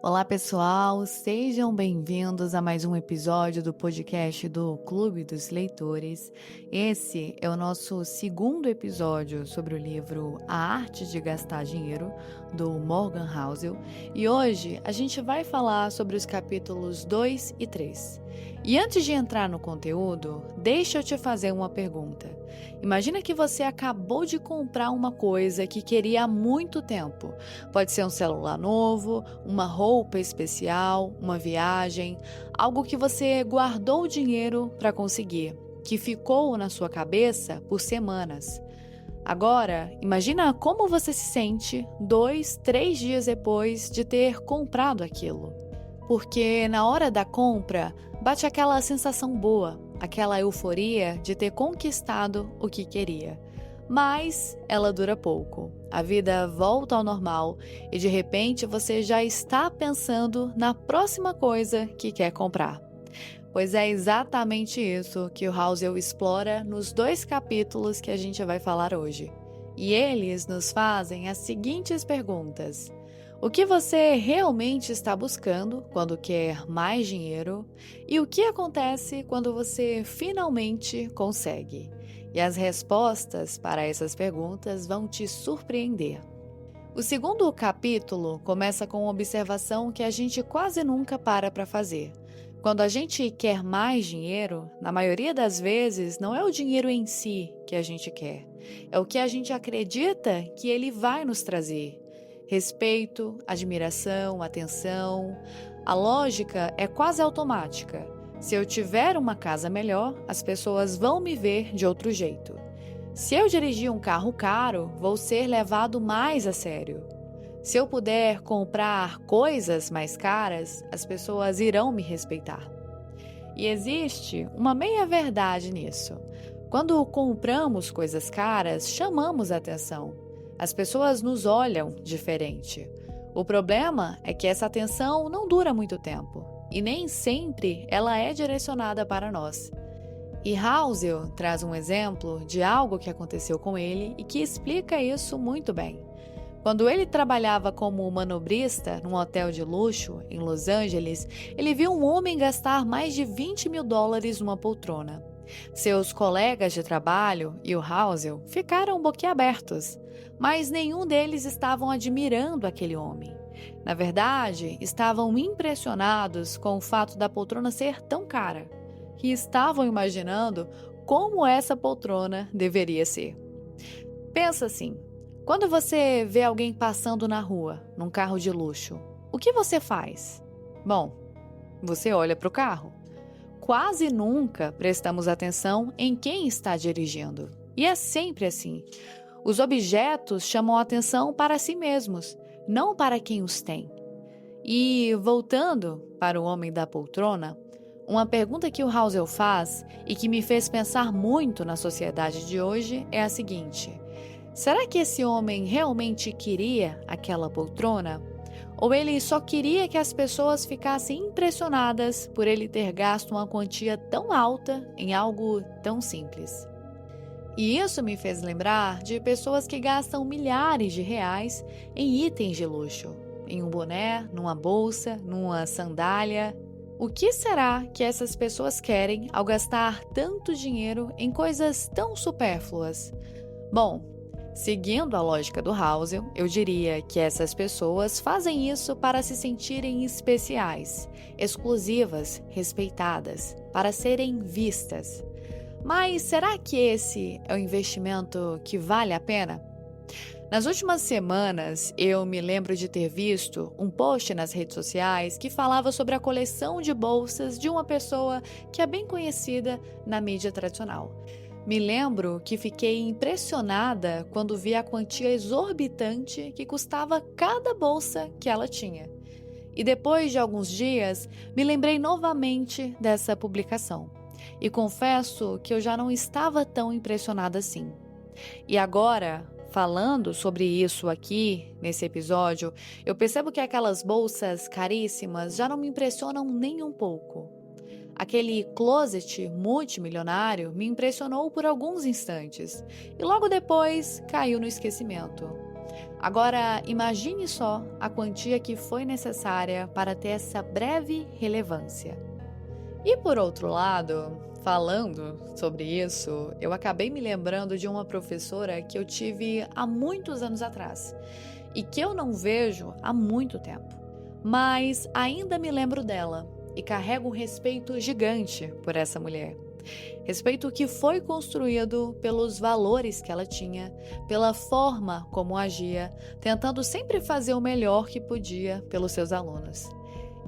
Olá, pessoal, sejam bem-vindos a mais um episódio do podcast do Clube dos Leitores. Esse é o nosso segundo episódio sobre o livro A Arte de Gastar Dinheiro, do Morgan Housel, e hoje a gente vai falar sobre os capítulos 2 e 3. E antes de entrar no conteúdo, deixa eu te fazer uma pergunta. Imagina que você acabou de comprar uma coisa que queria há muito tempo. Pode ser um celular novo, uma roupa especial, uma viagem, algo que você guardou o dinheiro para conseguir, que ficou na sua cabeça por semanas. Agora, imagina como você se sente 2, 3 dias depois de ter comprado aquilo. Porque na hora da compra, bate aquela sensação boa, aquela euforia de ter conquistado o que queria. Mas ela dura pouco. A vida volta ao normal e de repente você já está pensando na próxima coisa que quer comprar. Pois é exatamente isso que o Housel explora nos 2 capítulos que a gente vai falar hoje. E eles nos fazem as seguintes perguntas: o que você realmente está buscando quando quer mais dinheiro? E o que acontece quando você finalmente consegue? E as respostas para essas perguntas vão te surpreender. O segundo capítulo começa com uma observação que a gente quase nunca para fazer. Quando a gente quer mais dinheiro, na maioria das vezes não é o dinheiro em si que a gente quer, é o que a gente acredita que ele vai nos trazer. Respeito, admiração, atenção. A lógica é quase automática. Se eu tiver uma casa melhor, as pessoas vão me ver de outro jeito. Se eu dirigir um carro caro, vou ser levado mais a sério. Se eu puder comprar coisas mais caras, as pessoas irão me respeitar. E existe uma meia-verdade nisso. Quando compramos coisas caras, chamamos a atenção. As pessoas nos olham diferente. O problema é que essa atenção não dura muito tempo e nem sempre ela é direcionada para nós. E Housel traz um exemplo de algo que aconteceu com ele e que explica isso muito bem. Quando ele trabalhava como manobrista num hotel de luxo em Los Angeles, ele viu um homem gastar mais de $20 mil numa poltrona. Seus colegas de trabalho e o Housel ficaram boquiabertos, mas nenhum deles estavam admirando aquele homem. Na verdade, estavam impressionados com o fato da poltrona ser tão cara, e estavam imaginando como essa poltrona deveria ser. Pensa assim, quando você vê alguém passando na rua, num carro de luxo, o que você faz? Bom, você olha para o carro. Quase nunca prestamos atenção em quem está dirigindo. E é sempre assim. Os objetos chamam a atenção para si mesmos, não para quem os tem. E, voltando para o homem da poltrona, uma pergunta que o Housel faz e que me fez pensar muito na sociedade de hoje é a seguinte: será que esse homem realmente queria aquela poltrona? Ou ele só queria que as pessoas ficassem impressionadas por ele ter gasto uma quantia tão alta em algo tão simples? E isso me fez lembrar de pessoas que gastam milhares de reais em itens de luxo, em um boné, numa bolsa, numa sandália. O que será que essas pessoas querem ao gastar tanto dinheiro em coisas tão supérfluas? Bom, seguindo a lógica do Housel, eu diria que essas pessoas fazem isso para se sentirem especiais, exclusivas, respeitadas, para serem vistas. Mas será que esse é o investimento que vale a pena? Nas últimas semanas, eu me lembro de ter visto um post nas redes sociais que falava sobre a coleção de bolsas de uma pessoa que é bem conhecida na mídia tradicional. Me lembro que fiquei impressionada quando vi a quantia exorbitante que custava cada bolsa que ela tinha. E depois de alguns dias, me lembrei novamente dessa publicação. E confesso que eu já não estava tão impressionada assim. E agora, falando sobre isso aqui, nesse episódio, eu percebo que aquelas bolsas caríssimas já não me impressionam nem um pouco. Aquele closet multimilionário me impressionou por alguns instantes e logo depois caiu no esquecimento. Agora, imagine só a quantia que foi necessária para ter essa breve relevância. E por outro lado, falando sobre isso, eu acabei me lembrando de uma professora que eu tive há muitos anos atrás e que eu não vejo há muito tempo. Mas ainda me lembro dela e carrego um respeito gigante por essa mulher. Respeito que foi construído pelos valores que ela tinha, pela forma como agia, tentando sempre fazer o melhor que podia pelos seus alunos.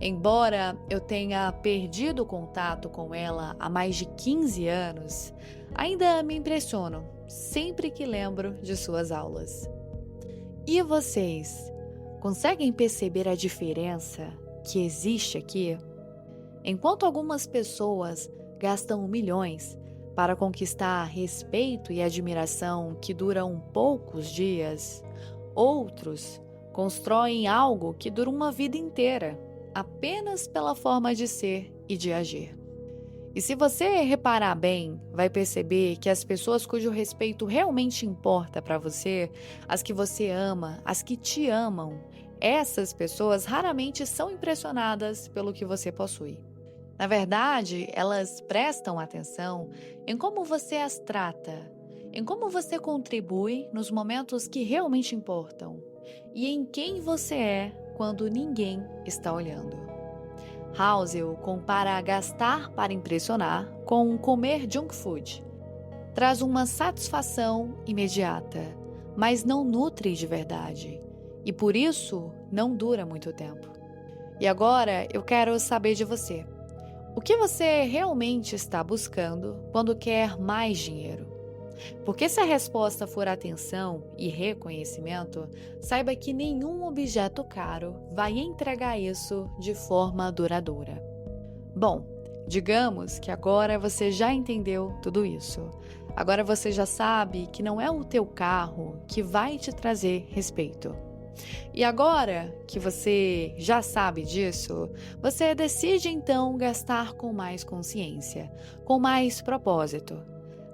Embora eu tenha perdido o contato com ela há mais de 15 anos, ainda me impressiono sempre que lembro de suas aulas. E vocês, conseguem perceber a diferença que existe aqui? Enquanto algumas pessoas gastam milhões para conquistar respeito e admiração que duram poucos dias, outros constroem algo que dura uma vida inteira, apenas pela forma de ser e de agir. E se você reparar bem, vai perceber que as pessoas cujo respeito realmente importa para você, as que você ama, as que te amam, essas pessoas raramente são impressionadas pelo que você possui. Na verdade, elas prestam atenção em como você as trata, em como você contribui nos momentos que realmente importam e em quem você é quando ninguém está olhando. Housel compara gastar para impressionar com comer junk food. Traz uma satisfação imediata, mas não nutre de verdade e por isso não dura muito tempo. E agora eu quero saber de você. O que você realmente está buscando quando quer mais dinheiro? Porque se a resposta for atenção e reconhecimento, saiba que nenhum objeto caro vai entregar isso de forma duradoura. Bom, digamos que agora você já entendeu tudo isso. Agora você já sabe que não é o teu carro que vai te trazer respeito. E agora que você já sabe disso, você decide então gastar com mais consciência, com mais propósito.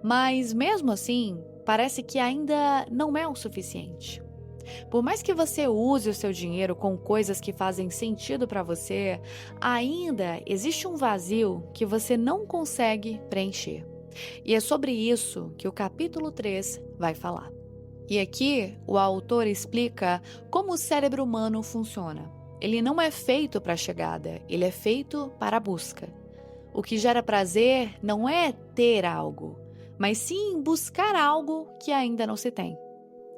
Mas mesmo assim, parece que ainda não é o suficiente. Por mais que você use o seu dinheiro com coisas que fazem sentido para você, ainda existe um vazio que você não consegue preencher. E é sobre isso que o capítulo 3 vai falar. E aqui o autor explica como o cérebro humano funciona. Ele não é feito para a chegada, ele é feito para a busca. O que gera prazer não é ter algo, mas sim buscar algo que ainda não se tem.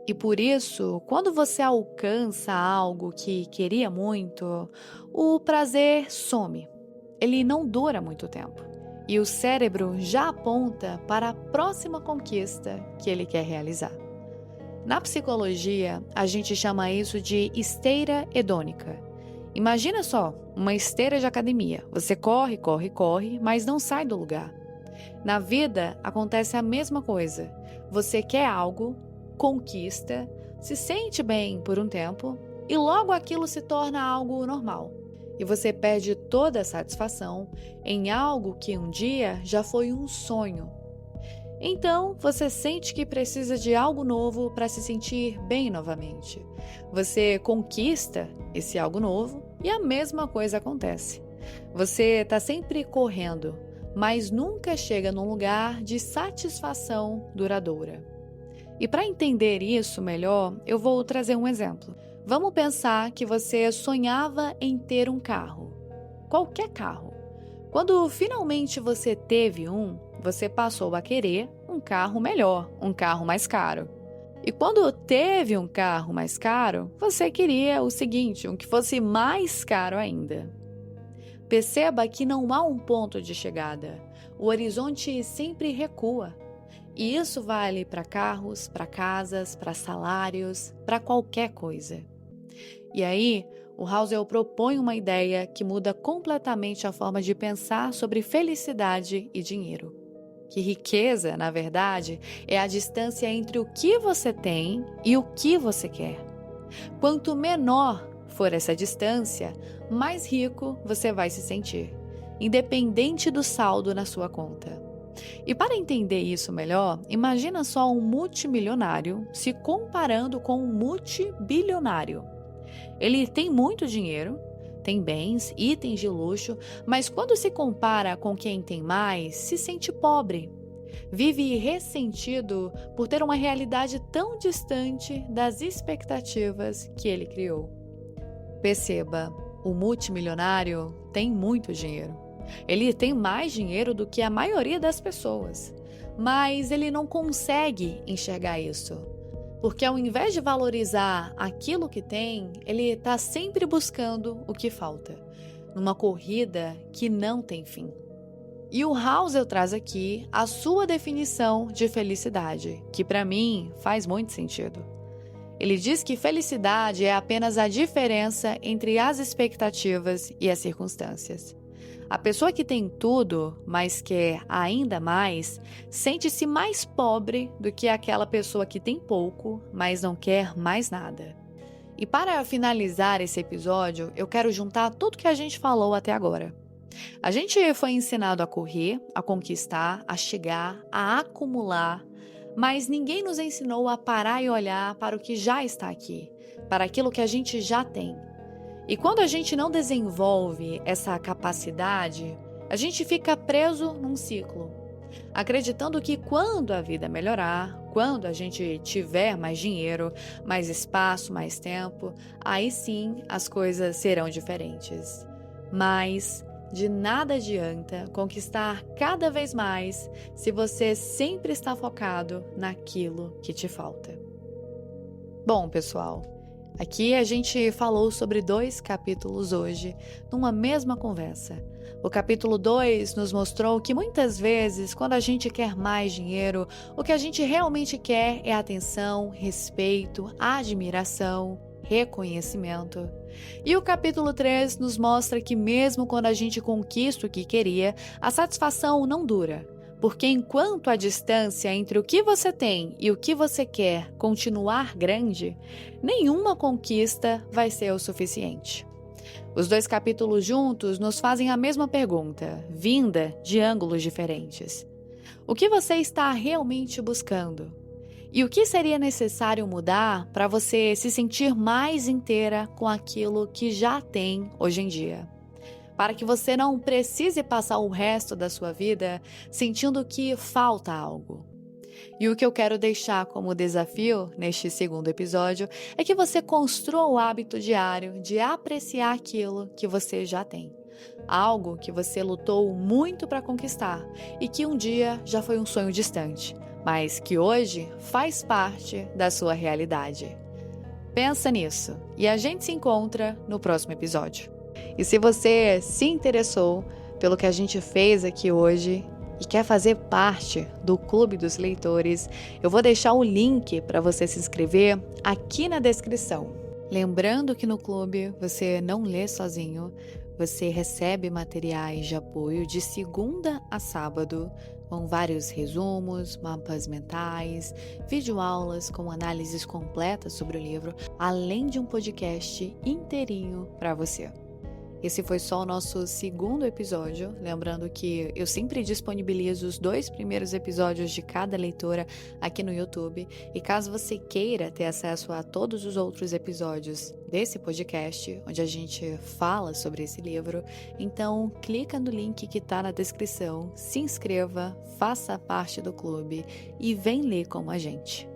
E por isso, quando você alcança algo que queria muito, o prazer some. Ele não dura muito tempo. E o cérebro já aponta para a próxima conquista que ele quer realizar. Na psicologia, a gente chama isso de esteira hedônica. Imagina só, uma esteira de academia. Você corre, corre, corre, mas não sai do lugar. Na vida, acontece a mesma coisa. Você quer algo, conquista, se sente bem por um tempo e logo aquilo se torna algo normal. E você perde toda a satisfação em algo que um dia já foi um sonho. Então, você sente que precisa de algo novo para se sentir bem novamente. Você conquista esse algo novo e a mesma coisa acontece. Você está sempre correndo, mas nunca chega num lugar de satisfação duradoura. E para entender isso melhor, eu vou trazer um exemplo. Vamos pensar que você sonhava em ter um carro, qualquer carro. Quando finalmente você teve um, você passou a querer um carro melhor, um carro mais caro. E quando teve um carro mais caro, você queria o seguinte, um que fosse mais caro ainda. Perceba que não há um ponto de chegada. O horizonte sempre recua. E isso vale para carros, para casas, para salários, para qualquer coisa. E aí, o Housel propõe uma ideia que muda completamente a forma de pensar sobre felicidade e dinheiro. Que riqueza, na verdade, é a distância entre o que você tem e o que você quer. Quanto menor for essa distância, mais rico você vai se sentir, independente do saldo na sua conta. E para entender isso melhor, imagina só um multimilionário se comparando com um multibilionário. Ele tem muito dinheiro, tem bens, itens de luxo, mas quando se compara com quem tem mais, se sente pobre. Vive ressentido por ter uma realidade tão distante das expectativas que ele criou. Perceba, o multimilionário tem muito dinheiro. Ele tem mais dinheiro do que a maioria das pessoas, mas ele não consegue enxergar isso. Porque ao invés de valorizar aquilo que tem, ele está sempre buscando o que falta, numa corrida que não tem fim. E o Housel traz aqui a sua definição de felicidade, que para mim faz muito sentido. Ele diz que felicidade é apenas a diferença entre as expectativas e as circunstâncias. A pessoa que tem tudo, mas quer ainda mais, sente-se mais pobre do que aquela pessoa que tem pouco, mas não quer mais nada. E para finalizar esse episódio, eu quero juntar tudo que a gente falou até agora. A gente foi ensinado a correr, a conquistar, a chegar, a acumular, mas ninguém nos ensinou a parar e olhar para o que já está aqui, para aquilo que a gente já tem. E quando a gente não desenvolve essa capacidade, a gente fica preso num ciclo, acreditando que quando a vida melhorar, quando a gente tiver mais dinheiro, mais espaço, mais tempo, aí sim as coisas serão diferentes. Mas de nada adianta conquistar cada vez mais se você sempre está focado naquilo que te falta. Bom, pessoal, aqui a gente falou sobre 2 capítulos hoje, numa mesma conversa. O capítulo 2 nos mostrou que muitas vezes, quando a gente quer mais dinheiro, o que a gente realmente quer é atenção, respeito, admiração, reconhecimento. E o capítulo 3 nos mostra que mesmo quando a gente conquista o que queria, a satisfação não dura. Porque enquanto a distância entre o que você tem e o que você quer continuar grande, nenhuma conquista vai ser o suficiente. Os 2 capítulos juntos nos fazem a mesma pergunta, vinda de ângulos diferentes. O que você está realmente buscando? E o que seria necessário mudar para você se sentir mais inteira com aquilo que já tem hoje em dia? Para que você não precise passar o resto da sua vida sentindo que falta algo. E o que eu quero deixar como desafio neste 2º episódio é que você construa o hábito diário de apreciar aquilo que você já tem. Algo que você lutou muito para conquistar e que um dia já foi um sonho distante, mas que hoje faz parte da sua realidade. Pensa nisso e a gente se encontra no próximo episódio. E se você se interessou pelo que a gente fez aqui hoje e quer fazer parte do Clube dos Leitores, eu vou deixar o link para você se inscrever aqui na descrição. Lembrando que no clube você não lê sozinho, você recebe materiais de apoio de segunda a sábado, com vários resumos, mapas mentais, videoaulas com análises completas sobre o livro, além de um podcast inteirinho para você. Esse foi só o nosso 2º episódio, lembrando que eu sempre disponibilizo os 2 primeiros episódios de cada leitora aqui no YouTube, e caso você queira ter acesso a todos os outros episódios desse podcast, onde a gente fala sobre esse livro, então clica no link que está na descrição, se inscreva, faça parte do clube e vem ler com a gente.